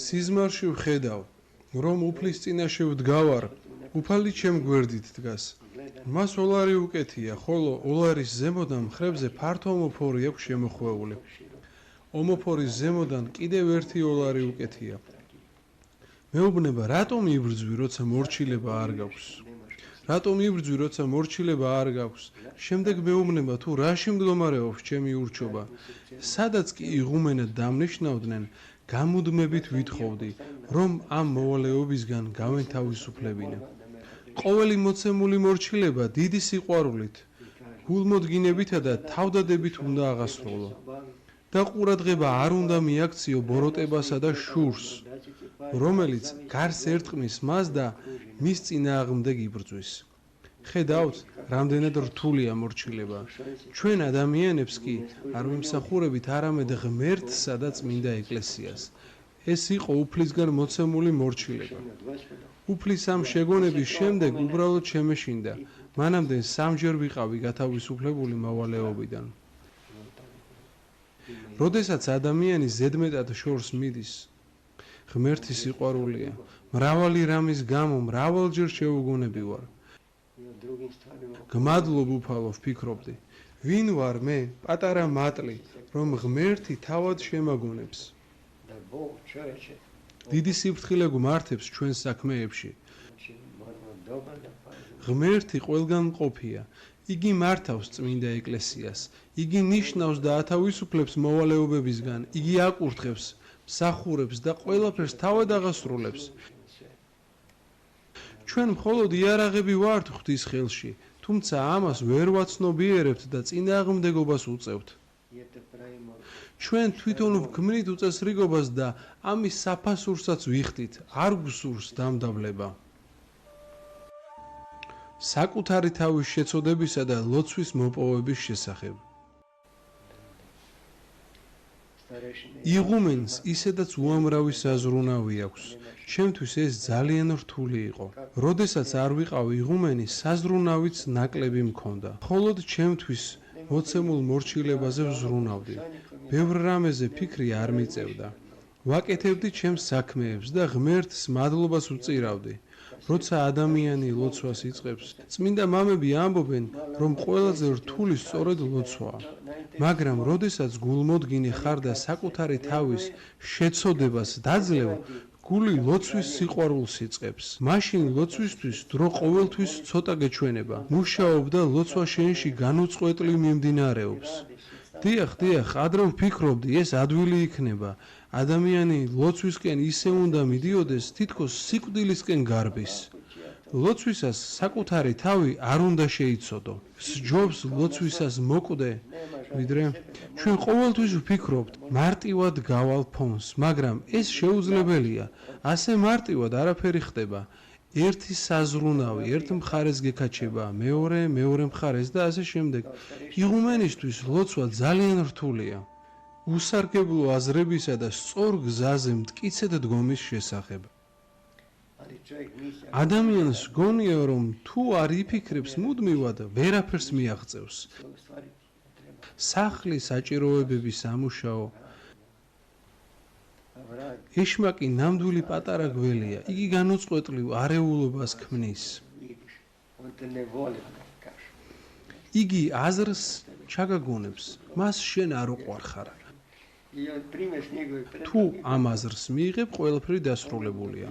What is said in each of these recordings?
სიზმარში ვხედავ, რომ უფლის წინაშე ვდგავარ, უფალი ჩემ გვერდით დგას. მას ოლარი უკეთია, ხოლო ოლარის ზემოდან მხრებზე ფართო ომოფორი აქვს შემოხვეული. ომოფორის ზემოდან კიდევ ერთი ოლარი უკეთია. მეუბნება, რატომ იბრძვი, როცა მორჩილება არ გაქვს? რატომ იბრძვი, როცა მორჩილება არ გაქვს? შემდეგ მეუბნება, თუ რაში მდგომარეობს ჩემი ურჩობა? სადაც კი იღუმენა დამნიშნავდნენ, გამუდმებით ვითხოვდი, რომ ამ მოვალეობისგან გავენთავისუფლებინე. ყოველი მოცემული მორჩილება დიდი სიყვარულით, გულმოდგინებითა და თავდადებით უნდა აღასრულო. და ყურადღება არ უნდა მიაქციო ბოროტებასა და შურს, რომელიც გარს ერტყმის მას და მის წინააღმდეგ იბრძვის. ხედავთ, რამდენად რთულია მორჩილება. ჩვენ ადამიანებს კი არ ვიმსახურებით არამედ ღმერთსა და წმინდა ეკლესიას. ეს იყო უფლისგან მოცემული მორჩილება. უფლის ამ შეგონების შემდეგ უბრალოდ შემეშინდა, მანამდე სამჯერ ვიყავი გათავისუფლებული მოვალეობიდან. როდესაც ადამიანი ზედმეტად შორს მიდის, ღმერთი სიყვარულია, მრავალი რამის გამო მრავალჯერ შეუგონები ვარ. გმადლობ უფალო, ვფიქრობდი, ვინ ვარ მე, პატარა მატლი, რომ ღმერთი თავად შემაგონებს. დიდი სიფრთხილე გვმართებს ჩვენ საქმეებში. ღმერთი ყველგან მყოფია. იგი მართავს წმინდა ეკლესიას. იგი ნიშნავს და ათავისუფლებს მოვალეობებისგან. იგი აკურთხებს, მსახურებს და ყველაფერს თავად აღასრულებს. ჩვენ მხოლოდ იარაღები ვართ ღვთის ხელში, თუმცა ამას ვერ ვაცნობიერებთ და წინააღმდეგობას უწევთ. ჩვენ თვითონ ვქმნით უწესრიგობას და ამის საფასურსაც ვიხდით, არ გვსურს დამდავლება. საკუთარი თავის შეცოდებისა და ლოცვის მოპოვების შესახებ. იღუმენს ისედაც უამრავი საზრუნავი აქვს. ჩემთვის ეს ძალიან რთული იყო. როდესაც არ ვიყავ იღუმენი, საზრუნავიც ნაკლები მქონდა. მხოლოდ ჩემთვის მოცემულ მორჩილებაზე ვზრუნავდი. ბევრ რამეზე ფიქრი არ მიწევდა. ვაკეთებდი ჩემს საქმეებს და ღმერთს მადლობას ვწირავდი. როცა ადამიანი ლოცვას იწყებს, წმინდა მამები ამბობენ, რომ ყველაზე რთული სწორედ ლოცვაა. მაგრამ როდესაც გულმოდგინე ხარ და საკუთარი თავის შეცოდებას დაძლევ, გული ლოცვის სიყვარულს იწყებს. მაშინ ლოცვისთვის დრო ყოველთვის ცოტა გეჩვენება. მუშაობ და ლოცვა შენში განუწყვეტლი მიმდინარეობს. დიახ, ადრე ვფიქრობდი, ეს ადვილი იქნება. ადამიანი ლოცვისკენ ისე უნდა მიდიოდეს, თითქოს სიკვდილისკენ გარბის. ლოცვისას საკუთარი თავი არ უნდა შეიცოდო. სჯობს ლოცვისას მოკვდე, ვიდრე ჩვენ ყოველთვის ვფიქრობთ, მარტივად გავალ ფონს, მაგრამ ეს შეუძლებელია. ასე მარტივად არაფერი ხდება. ერთი საზრუნავი ერთ მხარეს გეკაჩება, მეორე მხარეს და ასე შემდეგ. იღუმენისთვის ლოცვა ძალიან რთულია. უსარგებლო აზრებისა და სწორ გზაზე მტკიცედ დგომის შესახებ. ადამიანს გონია, რომ თუ არ იფიქრებს მუდმივად, ვერაფერს მიაღწევს. სახლი, საჭიროებები, სამუშაო. ეშმაკი ნამდვილი პატარა გველია, იგი განუწყვეტლივ არეულობას ქმნის. იგი აზრს ჩაგაგონებს, მას შენ არ უყვარხარ. თუ ამ აზრს მიიღებ, ყველაფერი დასრულებულია.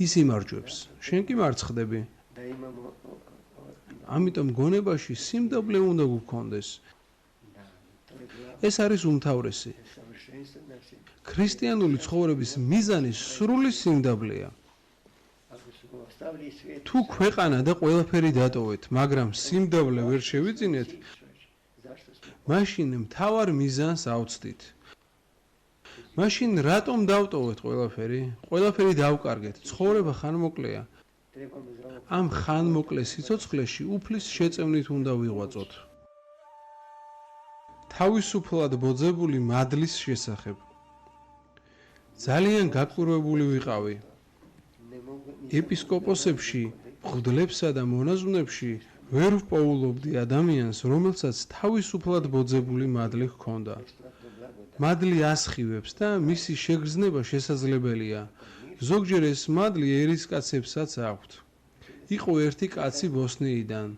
ის იმარჯვებს, შენ კი მარცხდები. ამიტომ გონებაში სიმდაბლე უნდა გქონდეს. ეს არის უმთავრესი. ქრისტიანული ცხოვრების მიზანი სრული სიმდაბლეა. თუ ქვეყანა და ყველაფერი დატოვეთ, მაგრამ სიმდაბლე ვერ შევიძინეთ, მაშინ მთავარ მიზანს აუცდით. მაშინ რატომ დავტოვეთ ყველაფერი? ყველაფერი დავკარგეთ. ცხოვრება ხანმოკლეა. ამ ხანმოკლე სიცოცხლეში უფლის შეწევნით უნდა ვიღვაწოთ. თავისუფლად ბოძებული მადლის შესახებ. ძალიან გაკვირვებული ვიყავი. ეპისკოპოსებში, მღვდლებსა და მონაზვნებში ვერ ვპოულობდი ადამიანს, რომელსაც თავისუფლად ბოძებული მადლი ჰქონდა. მადლი ასხივებს და მისი შეგრძნება შესაძლებელია. ზოგჯერ ეს მადლი ერისკაცებსაც აქვთ. იყო ერთი კაცი ბოსნიიდან,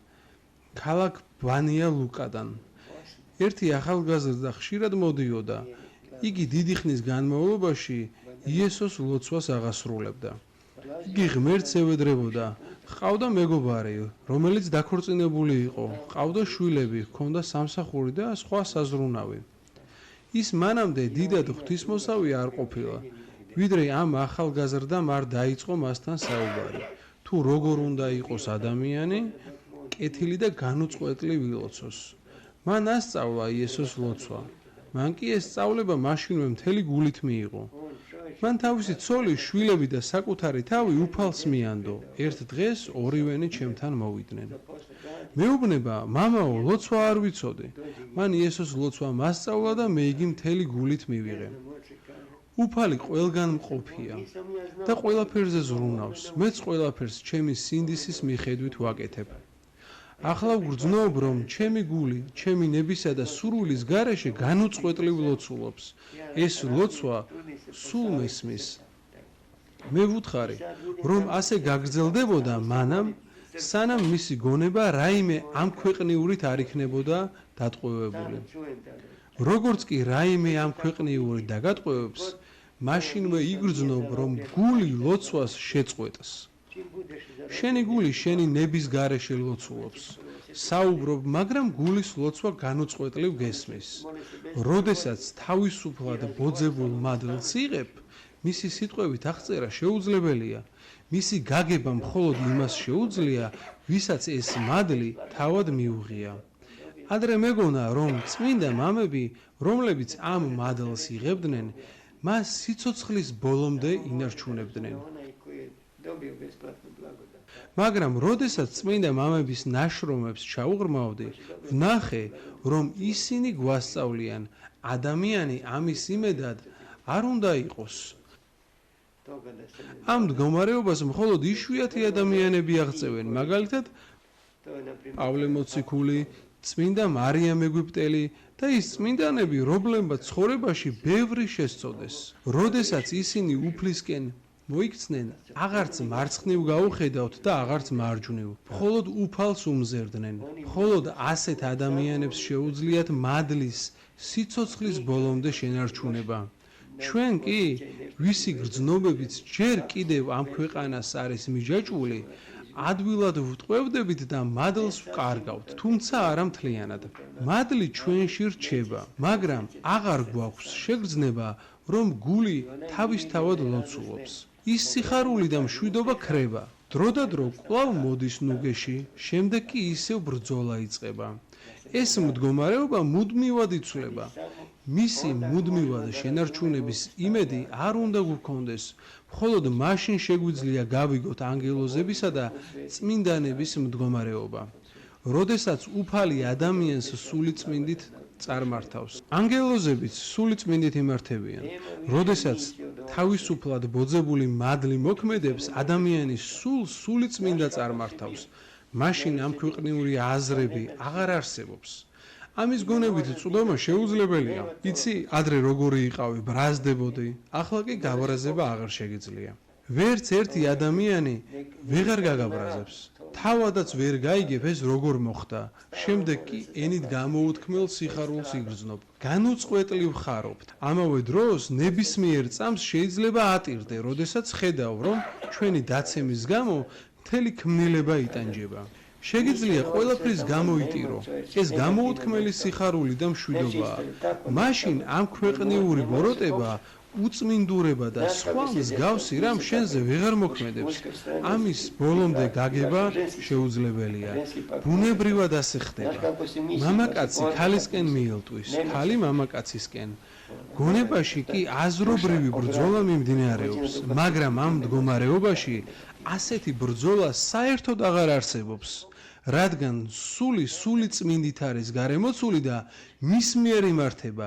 ქალაქ ბანია ლუკადან. ერთი ახალგაზრდა ხშირად მოდიოდა. იგი დიდი ხნის განმავლობაში იესოს ლოცვას აღასრულებდა. იგი ღმერთს ევედრებოდა. ჰყავდა მეგობარი, რომელიც დაქორწინებული იყო, ჰყავდა შვილები, ჰქონდა სამსახური და სხვა საზრუნავი. ის მანამდე დიდად ღვთისმოსავი არ ყოფილა, ვიდრე ამ ახალგაზრდამ არ დაიწყო მასთან საუბარი. თუ როგორ უნდა იყოს ადამიანი, კეთილი და განუწყვეტლი ვილოცოს. მან ასწავლა იესოს ლოცვა. მან კი ეს სწავლება მაშინვე მთელი გულით მიიღო. მან თავისი ცოლი, შვილები და საკუთარი თავი უფალს მიანდო. ერთ დღეს ორივენი ჩემთან მოვიდნენ. მეუბნება, მამაო, ლოცვა არ ვიცოდი. მან იესოს ლოცვა მასწავლა და მე იგი მთელი გულით მივიღე. უფალი ყველგან მყოფია და ყველაფერზე ზრუნავს. მეც ყველაფერს ჩემი სინდისის მიხედვით ვაკეთებ. ახლა ვგრძნობ, რომ ჩემი გული, ჩემი ნებისა და სურვილის გარეშე განუწყვეტლივ ლოცულობს. ეს ლოცვა სულ მესმის. მე ვუთხარი, რომ ასე გაგრძელდებოდა მანამ, სანამ მისი გონება რაიმე ამ ქვეყნიურით არ იქნებოდა დატყვევებული. როგორც კი რაიმე ამ ქვეყნიურით დაგატყვევებს, მაშინვე იგრძნობ, რომ გული ლოცვას შეწყვეტს. შენი გული შენი ნების გარეშე ლოცულობს. საუბრობ, მაგრამ გულის ლოცვა განუწყვეტლივ გესმის. როდესაც თავისუფლად ბოძებულ მადლს იღებ, მისი სიტყვებით აღწერა შეუძლებელია. მისი გაგება მხოლოდ იმას შეუძლია, ვისაც ეს მადლი თავად მიუღია. ადრე მეგონა, რომ წმინდა მამები, რომლებიც ამ მადლს იღებდნენ, მას სიცოცხლის ბოლომდე ინარჩუნებდნენ. მაგრამ როდესაც წმინდა მამების ნაშრომებს ჩაუღრმავდი, ვნახე, რომ ისინი გვასწავლიან, ადამიანი ამის იმედად არ უნდა იყოს. ამ მდგომარეობას მხოლოდ იშვიათი ადამიანები აღწევენ, მაგალითად, პავლე მოციქული, წმინდა მარიამ ეგვიპტელი და ის წმინდანები, რომლებმაც ცხოვრებაში ბევრი შესწოდეს. როდესაც ისინი უფლისკენ მოიქცნენ, აღარც მარცხნივ გაუხედავთ და აღარც მარჯვნივ, მხოლოდ უფალს უმზერდნენ. მხოლოდ ასეთ ადამიანებს შეუძლიათ მადლის სიცოცხლის ბოლომდე შენარჩუნება. ჩვენ კი, ვისი გრძნობებიც ჯერ კიდევ ამ ქვეყანას არის მიჯაჭვული, ადვილად ვტყვევდებით და მადლს ვკარგავთ, თუმცა არა მთლიანად. მადლი ჩვენში რჩება, მაგრამ აღარ გვაქვს შეგრძნება, რომ გული თავისთავად ლოცულობს. ის სიხარული და მშვიდობა ქრება. დრო და დრო კვლავ მოდის ნუგეში, შემდეგ კი ისევ ბრძოლა იწყება. ეს მდგომარეობა მუდმივად იცვლება. მისი მუდმივად შენარჩუნების იმედი არ უნდა გქონდეს, მხოლოდ მაშინ შეგვიძლია გავიგოთ ანგელოზებისა და წმინდანების მდგომარეობა. როდესაც უფალი ადამიანს სულიწმინდით წარმართავს. ანგელოზებიც სულიწმინდით იმართებიან. როდესაც თავისუფლად ბოძებული მადლი მოქმედებს, ადამიანის სულიწმინდა წარმართავს. მაშინ ამ ქვეყნიური აზრები აღარ არსებობს. ამის გონებით წვდომა შეუძლებელია. იცი, ადრე როგორი იყავი, ბრაზდებოდი, ახლა კი გაბრაზება აღარ შეგიძლია. ვერც ერთი ადამიანი ვეღარ გაგაბრაზებს. თავადაც ვერ გაიგებ ეს როგორ მოხდა. შემდეგ კი ენით გამოუთქმელ სიხარულს იგრძნობ. განუწყვეტლივ ხარობთ. ამავე დროს ნებისმიერ წამს შეიძლება ატირდე, როდესაც ხედავ, რომ ჩვენი დაცემის გამო მთელი ქმნილება იტანჯება. შეგიძლია ყველაფრის გამოიტირო. ეს გამოუთქმელი სიხარული და მშვიდობაა. მაშინ ამ ქვეყნიური ბოროტება, უწმინდურება და სხვა მსგავსი რამ შენზე ვეღარ მოქმედებს. ამის ბოლომდე გაგება შეუძლებელია. ბუნებრივად ასე ხდება. მამაკაცი ქალისკენ მიელტვის, ქალი მამაკაცისკენ. გონებაში კი აზრობრივი ბრძოლა მიმდინარეობს, მაგრამ ამ მდგომარეობაში ასეთი ბრძოლა საერთოდ აღარ არსებობს. რადგან სული წმინდით არის გარემოცული და მის მიერ იმართება,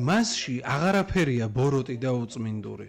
მასში აღარაფერია ბოროტი და უწმინდური.